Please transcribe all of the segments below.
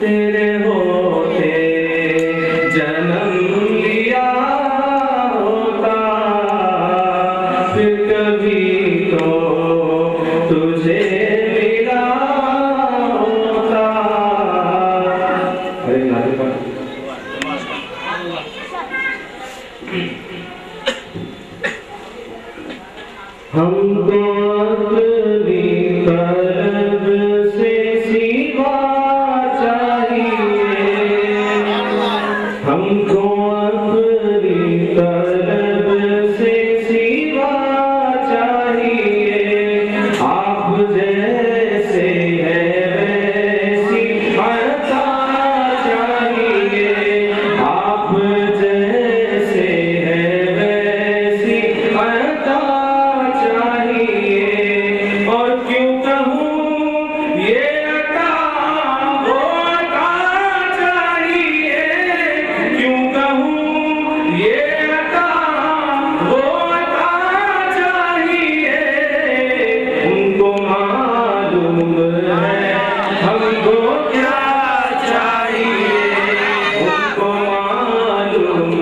تیرے ہوتے جنم لیا ہوتا پھر کبھی تو تجھے ملا ہوتا. ہم کو اپنی طلب سے سوا چاہیے، ہم کو اپنی طلب سے سوا چاہیے. آپ جیسے ہیں ویسی عطا چاہیے، آپ جیسے ہیں ویسی عطا چاہیے. اور کیوں کہوں یہ عطا وہ عطا چاہیے، کیوں کہوں یہ عطا وہ عطا چاہیے. ان کو معلوم ہے ہم کو کیا چاہیے، ان کو معلوم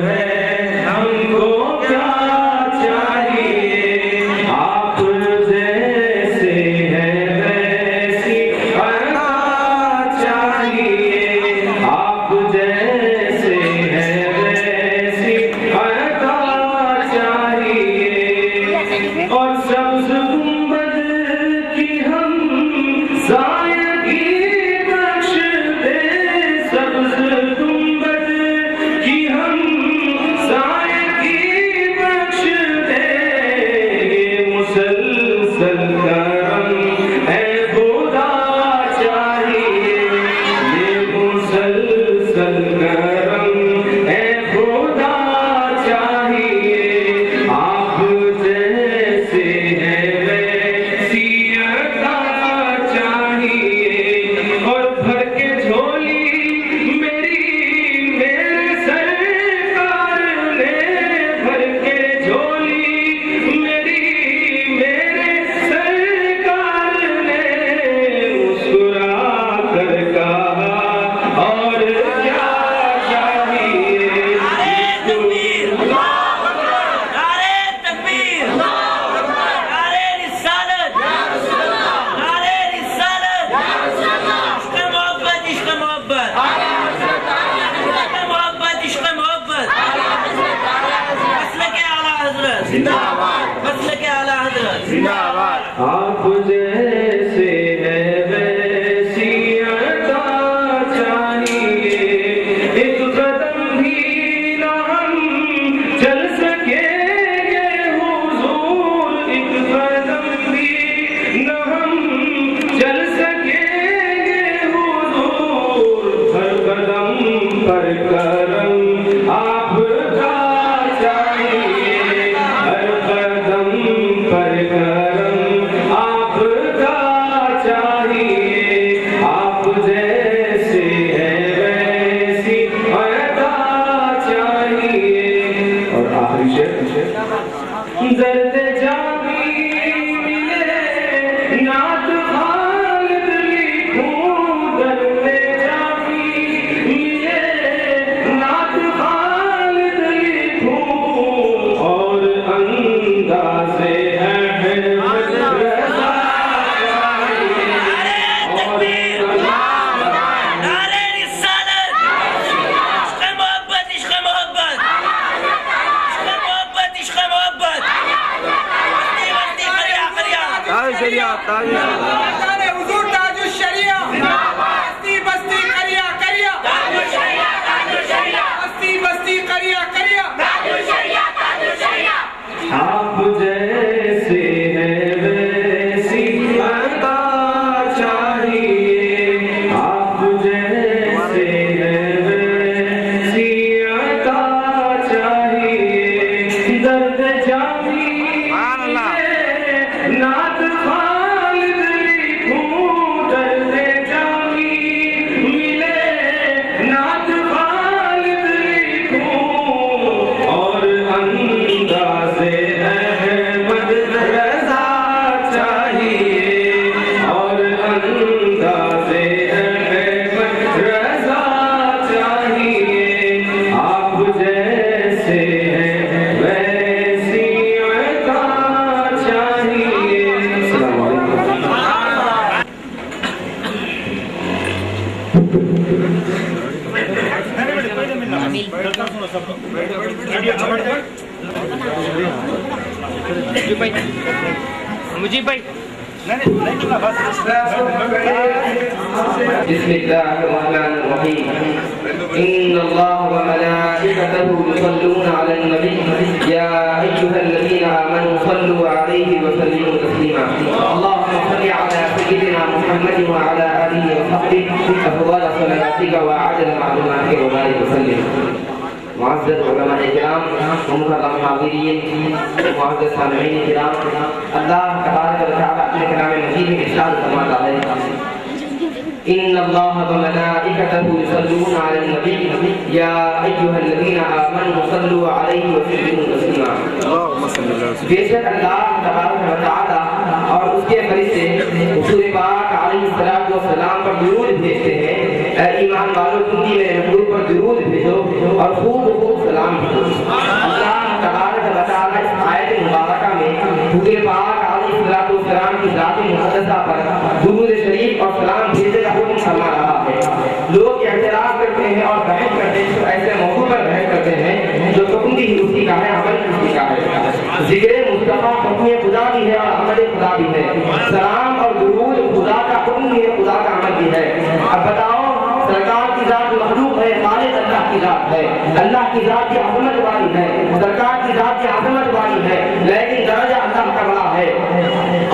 ہے ہم کو کیا چاہیے. آپ جیسے ہیں ویسی عطا چاہیے، آپ جیسے ہیں ویسی عطا چاہیے. اور سبز گنبد کی ہم سائیگی بخش دے، سبز گنبد کی ہم سائیگی بخش دے. یہ مسلسل کرم اے خدا چاہیے، یہ مسلسل کرم اے خدا چاہیے. آپ جیسے ہیں ویسی عطا چاہیے. اور بھر کے جھولی میرے سرکار نے، بھر کے جھولی میرے سرکار نے. مسکرا کر کہا اور کیا چاہیے. آپ جیسے ہیں ویسی عطا چاہیے. ایک قدم بھی نہ ہم چل سکیں گے حضور، ایک قدم بھی نہ ہم چل سکیں گے حضور. ہر قدم پر کرم آپ کا چاہیے، ہر قدم پر کرم آپ کا مجھے بھائی بسم الله الرحمن الرحيم إن الله وملائكته يصلون على النبي يا أيها الذين آمنوا صلوا عليه وسلموا تسليما اللهم صل على سيدنا محمد وعلى آله وصحبه أفضل صلاتك وأعدل معلوماتك وبارك وسلم معزز علماء کرام محترم حاضرین معزز سامعین کرام اللہ تبارک و تعالی اپنے کلام مجید میں ارشاد فرماتا ہے ان اللہ وملائکته یصلون علی النبی یا ایھا الذین آمنوا صلوا علیہ وسلموا تسلیما بے شک اللہ تبارک و تعالی اور اس کے فرشتے حضور پاک علیہ السلام پر درود بھیجتے ہیں اے ایمان والو تم بھی میرے محبوب پر درود بھیجو اور خوب سلام بھیجو اللہ تبارک و تعالی اس آیت مبارکہ میں حضور پاک علیہ السلام کی ذات مقدسہ پر درود شریف اور سلام بھیجنے کا حکم فرما رہا ہے لوگ اعتراض کرتے ہیں اور بحث کرتے ہیں ایسے موضوع پر بحث کرتے ہیں جو حکم بھی اسی کا ہے عمل اسی کا ہے ذکر مصطفیٰ حکم خدا بھی ہے اور عمل خدا بھی ہے سلام اور درود خدا کا حکم بھی ہے خدا کا عمل بھی ہے اب بتاؤ سرکار کی ذات مخلوق ہے خالق اللہ کی ذات ہے اللہ کی ذات کی عظمت والی ہے سرکار کی ذات کی عظمت والی ہے لیکن درجہ اللہ کا بڑا ہے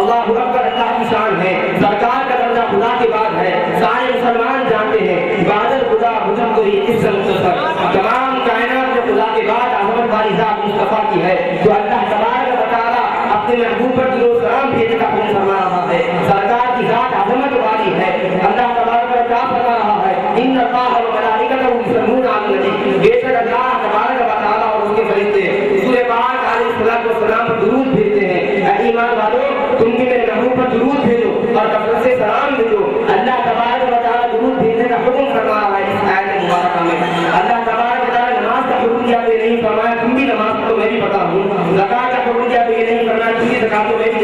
اللہ اکبر اللہ کی شان ہے سرکار کا درجہ خدا کے بعد ہے سارے مسلمان جانتے ہیں عبادت خدا حکم کو ہی اس سے مختصر تمام کائنات میں خدا کے بعد عظمت والی ذات مصطفیٰ کی ہے تو اللہ تبارک و تعالی اپنے محبوب پر درود و سلام بھیجنے کا حکم فرما رہا ہے سرکار کی ذات عظمت والی ہے اللہ تبارک و تعالی فرما رہا ہے ان اللہ وملائکته یصلون علی النبی بے شک اللہ تبارک و تعالی اور اس کے فرشتے حضور پاک علیہ السلام پر درود بھیجتے ہیں اے ایمان والو تم بھی میرے محبوب پر درود بھیجو اور کثرت سے سلام بھیجو اللہ تبارک و تعالی درود بھیجنے کا حکم فرما رہا ہے اس آیت مبارکہ میں اللہ تبارک و تعالی نماز کا حکم دیا تو یہ نہیں فرمایا تم بھی نماز تو میں بھی پڑھتا ہوں زکات کا حکم دیا تو یہ نہیں فرمایا تم بھی زکات تو میں بھی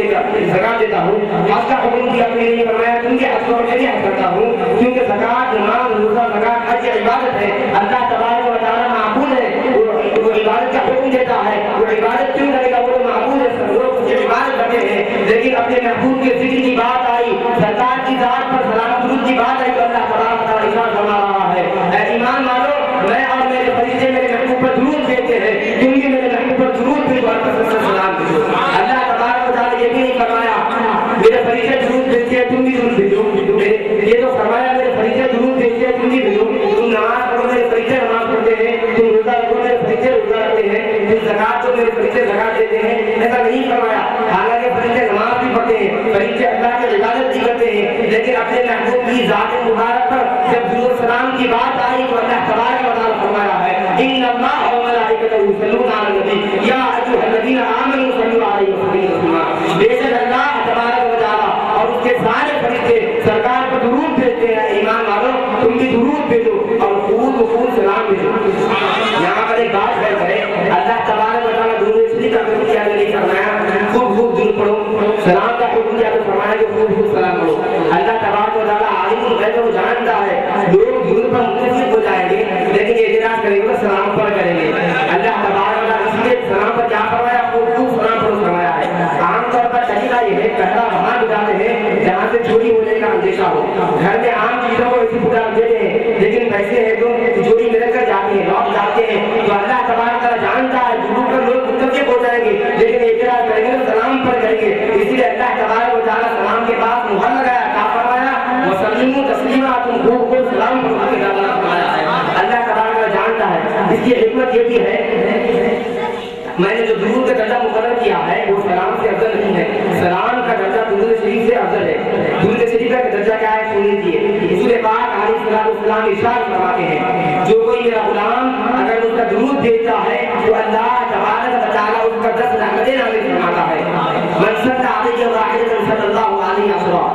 زکات دیتا ہوں حج کا حکم دیا تو یہ نہیں فرمایا تم بھی حج اور میں بھی حج کرتا ہوں کیونکہ زکات نماز روزہ زکات حج عبادت ہے اللہ تبارک و تعالی معبود ہے وہ عبادت کا حکم دیتا ہے وہ عبادت کیوں کرے گا وہ معبود ہے لوگ اس کی عبادت کرتے ہیں لیکن اپنے محبوب کے ذکر کی بات آئی سرکار کی ذات پر سلام درود کی بات آئی تو اللہ تبارک و تعالی ارشاد فرما رہا ہے اے ایمان والو میں اور میرے فرشتے میرے محبوب پر درود بھیجتے ہیں تم بھی میرے محبوب پر درود بھیجو اور کثرت سے سلام بھیجو اللہ تبارک و تعالی یہ بھی نہیں فرمایا میرے فرشتے درود بھیجتے ہیں تم بھی درود بھیجو یہ تو فرمایا میرے فرشتے درود بھیجتے ہیں تم بھی بھیجو تم نماز پڑھو میرے فرشتے نماز پڑھتے ہیں تم روزہ رکھو میرے فرشتے روزہ رکھتے ہیں تم زکات دو میرے فرشتے زکات دیتے ہیں ایسا نہیں فرمایا حالانکہ فرشتے نماز بھی پڑھتے ہیں فرشتے اللہ کی عبادت بھی کرتے ہیں لیکن اپنے محبوب کی ذات مبارک پر جب درود و سلام کی بات آئی تو اللہ تبارک و تعالی فرمایا ہے ان اللہ وملائکته یصلون علی النبی یا ایھا الذین آمنوا صلوا علیہ وسلموا تسلیما بے شک اللہ تبارک و تعالی اور اس کے سارے فرشتے سرکار پر درود بھیجتے ہیں ایمان والو تم بھی درود بھیجو اور خوب سلام بھیجو یہاں پر ایک بات ہے اللہ تبارک و تعالی درود شریف کا حکم کیا نہیں فرمایا خوب درود پڑھو سلام کا حکم کیا تو فرمایا کہ خوب سلام پڑھو اللہ تبارک و تعالی عالم الغیب وہ جانتا ہے لوگ درود پر متفق ہو جائیں گے لیکن اعتراض کریں گے سلام پر کریں گے اللہ تبارک و تعالی اس لیے سلام پر کیا فرمایا خوب سلام پڑھو فرمایا ہے عام طور پر طریقہ یہ ہے کٹرا وہاں بجاتے ہیں جہاں سے چوری ہونے کا اندیشہ ہو گھر میں عام چیزوں کو ایسی پکڑ دیتے ہیں لیکن پیسے ہیں تو چوری مل کر جاتے ہیں لوٹ جاتے ہیں تو اللہ تبارک و تعالی جانتا ہے درود پر لوگ متفق ہو جائیں گے لیکن اعتراض کریں گے سلام پر کریں گے اسی لیے اللہ تبارک و تعالی سلام کے بعد مہر لگایا کیا فرمایا وسلموا تسلیما تم خوب سلام پڑھو کے اللہ فرمایا ہے اللہ تبارک و تعالی جانتا ہے اس کی حکمت یہ بھی ہے میں نے جو درود کا درجہ مقرر کیا ہے وہ سلام سے افضل نہیں ہے سلام کا درجہ درود شریف سے افضل ہے درود شریف کا درجہ کیا ہے سن لیجیے حضور پاک علیہ السلام ارشاد فرماتے ہیں جو کوئی میرا غلام اگر اس کا درود بھیجتا ہے تو اللہ تبارک و تعالی اس کا 10 رحمتیں نازل فرماتا ہے من صلی علیہ واحد صلی اللہ علیہ وسلم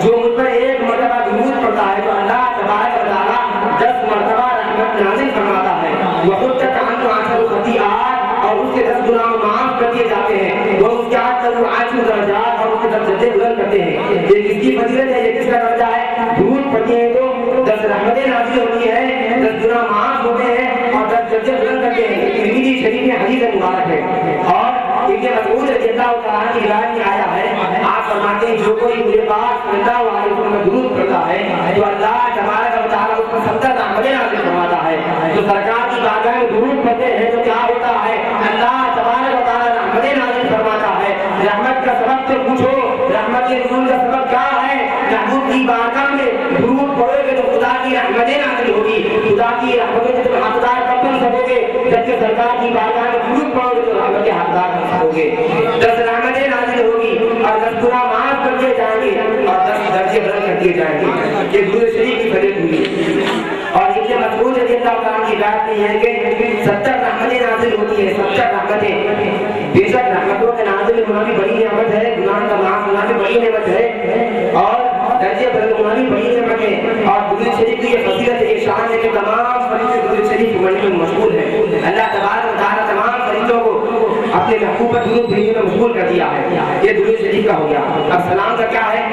جو مجھ پر ایک مرتبہ درود پڑھتا ہے تو اللہ تبارک و تعالی 10 مرتبہ رحمت نازل فرماتا ہے وحطت عنہ 10 خطیئات اور اس کے 10 گناہ معاف کر دیے جاتے ہیں وہ اس کے ہاتھ تک عاجز درجات اور اس کے درجے بلند کرتے ہیں یہ کس کی فضیلت ہے یہ کس کا درجہ ہے درود پڑھتے ہیں تو 10 رحمتیں نازل ہوتی ہے، 10 گناہ معاف ہوتے ہیں اور 10 درجے بلند کرتے ہیں۔ ترمذی شریف میں حدیث مبارک ہے۔ اور ابن مسعود رضی اللہ تعالیٰ کی روایت میں آیا ہے، آپ فرماتے ہیں جو کوئی میرے پاس صلی اللہ علیہ وسلم پر درود پڑھتا ہے تو اللہ تبارک و تعالیٰ اس پر 70 رحمتیں نازل فرماتا ہے۔ جو سرکار کی بارگاہ میں درود پڑھتے ہیں تو کیا ہوتا ہے؟ اللہ تبارک و تعالیٰ رحمتیں نازل فرماتا ہے۔ رحمت کا سبب تو پوچھو، رحمت کے نزول کا سبب کیا ہے؟ محبوب کی بارگاہ میں درود پڑھو گے تو خدا کی رحمتیں نازل ہوگی۔ خدا کی رحمتیں سے تم حقدار کب بن سکو گے؟ جبکہ سرکار کی بارگاہ میں درود پڑھو گے تو رحمت کے حقدار بن سکو گے۔ 10 رحمتیں نازل ہوگی اور 10 گناہ معاف کر دیے جائیں گے اور 10 درجے بلند کر دیے جائیں گے۔ یہ درود شریف کی فضیلت ہوئی۔ اور ابن مسعود رضی اللہ تعالیٰ کی بات نہیں ہے کہ 70 رحمتیں نازل ہوتی ہیں، 70 رحمتیں۔ بے شک رحمتوں کے نازل ہونا بھی بڑی نعمت ہے، گناہ کا معاف ہونا بھی بڑی نعمت ہے اور درجے بلند ہونا بھی بڑی نعمت ہے۔ اور درود شریف کی یہ فضیلت ہے، یہ شان ہے کہ تمام فرشتے درود شریف پڑھنے میں مشغول ہیں۔ اللہ تبارک و تعالیٰ تمام فرشتوں کو اپنے محبوب پر درود بھیجنے میں مشغول کر دیا ہے۔ یہ درود شریف کا ہو گیا۔ اب سلام کا کیا ہے؟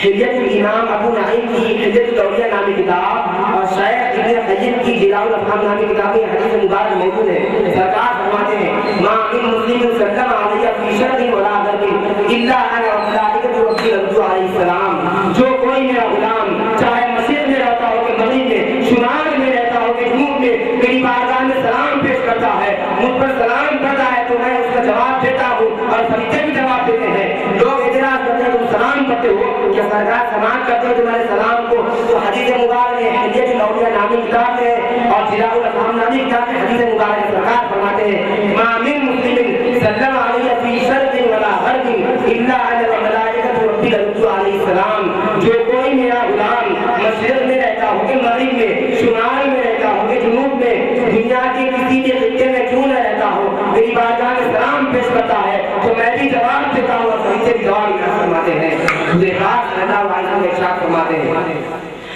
حلیت الامام ابو نعیم کی حلیت الاولیاء نامی کتاب اور شیخ ابن قیم کی جلاء الافہام نامی کتاب میں حدیث مبارک موجود ہے۔ سرکار فرماتے ہیں ما من مسلم سلم علیہ فی شر ولا ضر الا انا وملائکۃ ربی رضوا علیہ السلام۔ جو کوئی میرا غلام چاہے مشرق میں رہتا ہو کہ مغرب میں، شمال میں رہتا ہو کہ جنوب میں، میری بارگاہ میں سلام پیش کرتا ہے، مجھ پر سلام کرتا ہے تو میں اس کا جواب دیتا ہوں اور فرشتے بھی جواب دیتے ہیں۔ لوگ اعتراض کرتے ہیں تم سلام کرتے ہو کیا؟ سرکار سماعت کرتے ہو تمہارے سلام کو؟ تو حدیث مبارک ہے، حلیت الاولیاء نامی کتاب میں اور جلاء الافہام نامی کتاب میں حدیث مبارک سرکار فرماتے ہیں ما من مسلم سلم علیہ فی شرق ولا غرب الا انا وملائکۃ ربی رضوا علیہ السلام۔ جو کوئی میرا غلام مشرق میں رہتا ہو کہ مغرب میں، شمال میں رہتا ہو کہ جنوب میں، دنیا کے کسی بھی خطے میں کیوں نہ رہتا ہو، میری بارگاہ میں سلام پیش کرتا ہے تو میں بھی جواب دیتا ہوں اور فرشتے بھی جواب فرماتے ہیں۔ اللہ علیہ ارشاد فرماتے ہیں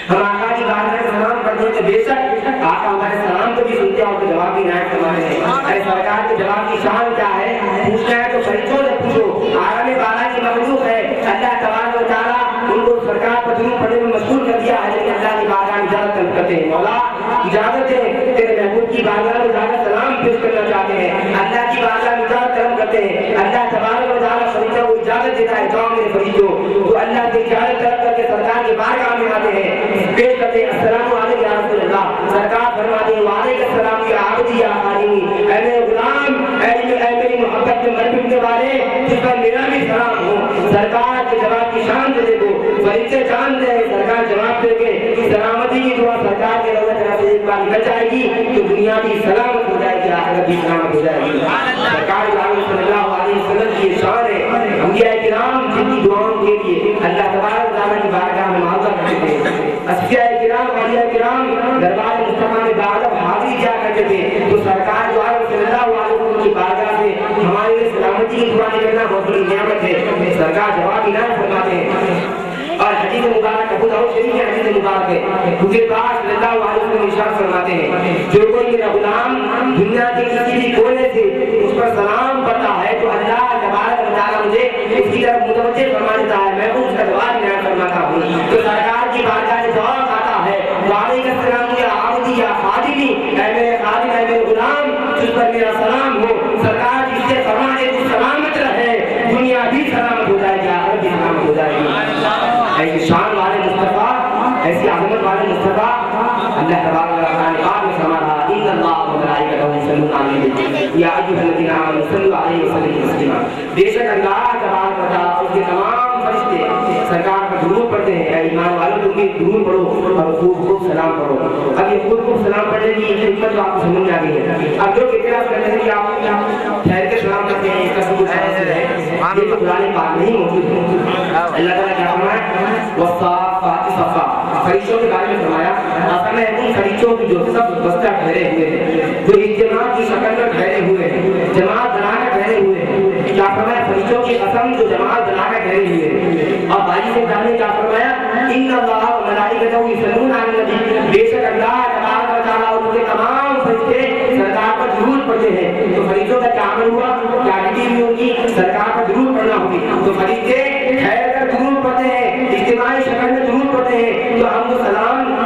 ہم آقا کی بارگاہ میں سلام پڑھتے ہیں تو بے شک آقا ہمارے سلام کو بھی سنتے ہیں اور جواب بھی عنایت فرماتے ہیں۔ اے سرکار کے جواب کی شان کیا ہے؟ پوچھنا ہے تو فرشتوں سے پوچھو، عالم بالا کی مخلوق ہے، اللہ تبارک و تعالیٰ ان کو سرکار پر درود پڑھنے میں مشغول کر دیا ہے، لیکن اللہ کی بارگاہ میں اجازت طلب کرتے ہیں۔ مولا اجازت ہے، تیرے محبوب کی بارگاہ میں جا کر سلام پیش کرنا چاہتے ہیں، اللہ کی بارگاہ میں اجازت طلب کرتے ہیں۔ اللہ تبارک و تعالیٰ فرشتوں کو اجازت دیتا ہے، جاؤ میرے فرشتوں، تو اللہ کی اجازت طلب کر کے سرکار کی بارگاہ میں آتے ہیں، پیش کرتے ہیں السلام علیکم یا رسول اللہ۔ سرکار فرماتے ہیں وعلیکم السلام یا عبدی یا خادمی، اے میرے غلام، اے میری محبت میں مر مٹنے والے، جس پر میرا بھی سلام ہو۔ سرکار کے جواب کی شان دے دیکھو، فرشتے جانتے ہیں سرکار جواب دے کے سلامتی کی دعا سرکار کے روضہ جناب سے ایک بار نکل جائے گی تو دنیا بھی سلامت ہو جائے گی، آخرت بھی سلامت ہو جائے گی۔ سرکار صلی اللہ علیہ وسلم کی شان ہے، انبیاء کرام جن کی دعاؤں کے لیے اللہ تبارک و تعالیٰ کی بارگاہ میں معذرت کرتے تھے، اصفیاء کرام اولیاء کرام دربار مصطفیٰ میں باادب حاضری کیا کرتے تھے، تو سرکار جو ہے صلی اللہ علیہ وسلم کی بارگاہ سے ہمارے لیے سلامتی کی دعا کرنا بہت بڑی نعمت ہے۔ سرکار جواب عنایت فرماتے ہیں۔ اور حدیث مبارک ابو داؤد شریف کی حدیث مبارک ہے، حضور پاک صلی اللہ علیہ وسلم ارشاد فرماتے ہیں جو کوئی میرا غلام دنیا کے کسی بھی کونے سے اس پر سلام پڑھتا ہے تو اللہ تبارک و تعالیٰ مجھے اس کی طرف متوجہ فرما دیتا ہے، میں اس کا جواب عنایت فرماتا ہوں۔ تو سرکار کی بارگاہ سے جواب آتا ہے وعلیکم السلام یا عبدی یا خادمی، اے میرے خادم، اے میرے غلام، جس پر میرا سلام ہو۔ سرکار جس سے فرمانے تو سلامت رہے، دنیا بھی سلامت ہو جائے گی، آخرت بھی سلامت ہو جائے گی۔ ایسی شان والے مصطفیٰ، ایسی عظمت والے مصطفیٰ اللہ تبارک و تعالیٰ نے آپ میں فرمایا ان اللہ و ملائکتہ یصلون علی النبی یا ایھا الذین آمنوا صلوا علیہ وسلموا تسلیما۔ بے شک اللہ تبارک و تعالیٰ اس کے تمام فرشتے سرکار پر درود پڑھتے ہیں۔ اے ایمان والوں تم بھی درود پڑھو اور خوب سلام پڑھو۔ اب یہ خوب سلام پڑھنے کی حکمت جو آپ کو سمجھ میں آ گئی ہے۔ اب جو اعتراض کرتے ہیں کہ آپ ٹھہر کے سلام کرتے ہیں، اس کا ثبوت ہے، یہ تو قرآن پاک نہیں موجود ہے۔ اللہ تعالیٰ کیا فرمایا والصافات صفا، فرشتوں کے بارے میں فرمایا اصل میں ان فرشتوں کی جو سب بستہ ٹھہرے ہوئے ہیں، جو اجتماع کی شکل میں ٹھہرے ہوئے ہیں، جماعت بنا کر ٹھہرے ہوئے ہیں۔ کیا فرمایا فرشتوں کی قسم جو جماعت بنا کر ٹھہرے ہوئے ہیں۔ اور بھائی سے جانے کیا فرمایا ان اللہ و ملائکتہ یصلون علی النبی، بے شک اللہ تبارک و تعالیٰ اور ان کے تمام فرشتے سرکار پر درود پڑھتے ہیں۔ تو فرشتوں کا کیا عمل ہوا، کیا ڈیوٹی بھی ہوگی، سرکار پر درود پڑھنا ہوگی۔ تو فرشتے ٹھہر کر درود پڑھتے ہیں، اجتماعی شکل میں درود پڑھتے ہیں، تو ہم کو سلام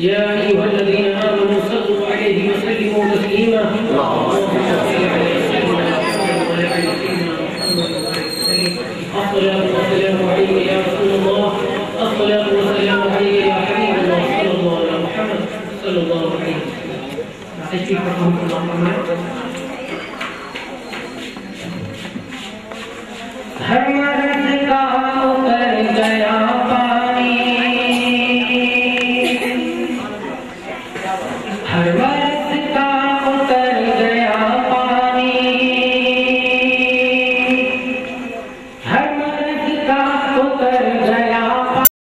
يا أيها الذين آمنوا صلوا عليه وسلموا تسليما الصلاة والسلام عليك يا رسول الله، الصلاة والسلام عليك يا حبيب الله صلى الله على محمد صلى الله عليه وسلم.